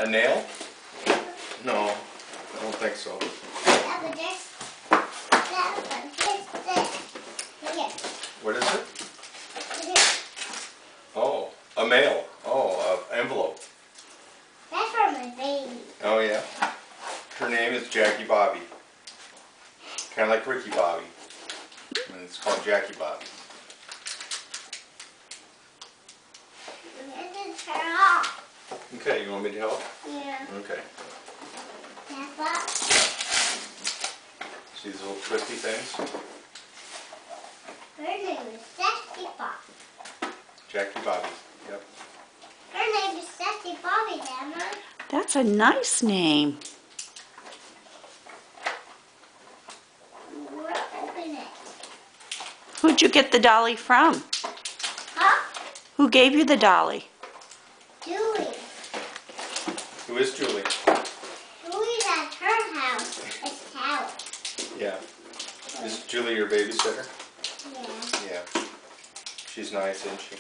A nail? No, I don't think so. Yeah, but there's that one. Here's this. Here. What is it? Here. Oh, a mail. Oh, an envelope. That's for my baby. Oh yeah. Her name is Jackie Bobby. Kind of like Ricky Bobby. And it's called Jackie Bobby. This is her off. Okay, you want me to help? Yeah. Okay. Papa. See these little twisty things? Her name is Sassy Bobby. Jackie Bobby. Yep. Her name is Sassy Bobby, Grandma. That's a nice name. We'll open it. Who'd you get the dolly from? Huh? Who gave you the dolly? Julie. Who is Julie? Julie's at her house. It's Tower. Yeah. Is Julie your babysitter? Yeah. Yeah. She's nice, isn't she?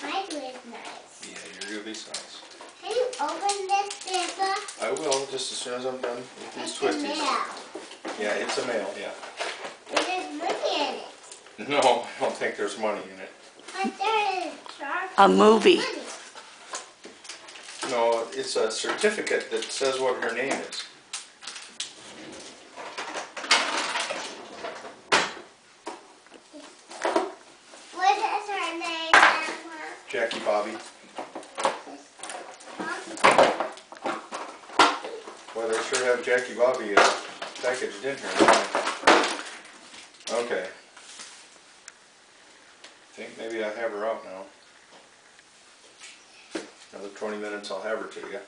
My Julie's nice. Yeah, your Julie's nice. Can you open this, Papa? I will, just as soon as I'm done with these It's a twisties. mail. Yeah, it's a mail, yeah. There's money in it. No, I don't think there's money in it. But there is charge. A movie. Money. No, it's a certificate that says what her name is. What is her name, Grandma? Jackie Bobby. Well, they sure have Jackie Bobby packaged in here. Okay. I think maybe I have her out now. Another 20 minutes, I'll have her to you.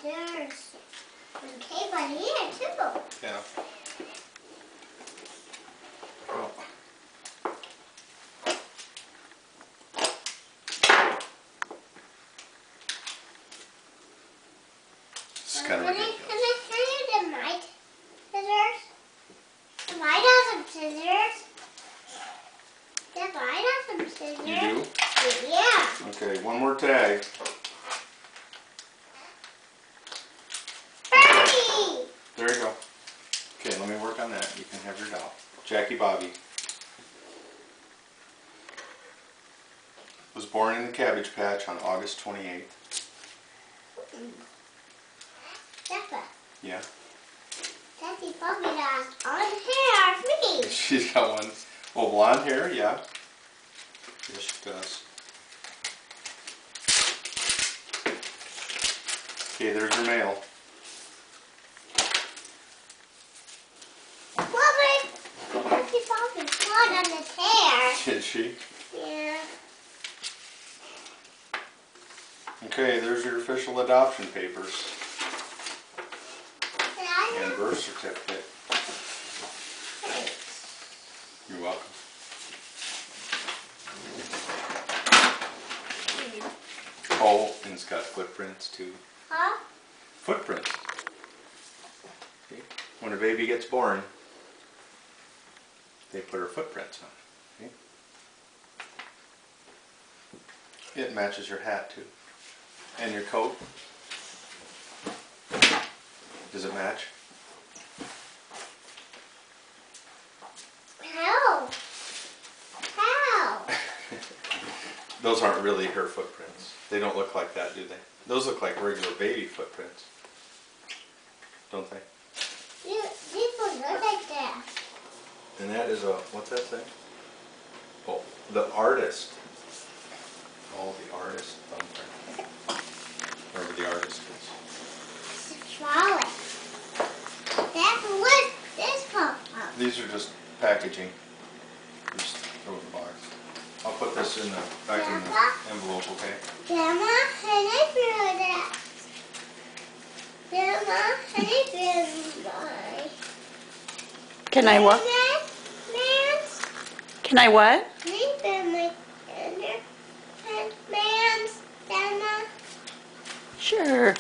There's some tape on here, too. Yeah. Oh. This is kind of ridiculous. Can I show you the mic scissors? If I have some scissors. If I have some scissors. You do? Yeah. Okay, one more tag. Bernie! There you go. Okay, let me work on that. You can have your doll. Jackie Bobby. Was born in the Cabbage Patch on August 28th. Papa, Yeah. Daddy Bobby has on hair for me. She's got one. Oh, blonde hair? Yeah. Yes, she does. Okay, there's your mail. Bobby, Daddy Bobby's got on his hair. Did she? Yeah. Okay, there's your official adoption papers And I and have birth certificate. You're welcome. Oh, and it's got footprints too. Huh? Footprints. Okay. When a baby gets born, they put her footprints on. Okay. It matches your hat too. And your coat. Does it match? How? How? Those aren't really her footprints. They don't look like that, do they? Those look like regular baby footprints. Don't they? These ones look like that. And that is a, what's that thing? Oh, the artist. Oh, the artist thumbprint. Wherever the artist is. It's a trolley. That's what this comes from. These are just packaging. Just throw it in the box. I'll put this in the back in the envelope, okay? Grandma, can I feel that? Grandma, can I feel mine? Can I what? Man's? Can I what? Can I feel my man's? Grandma? Sure.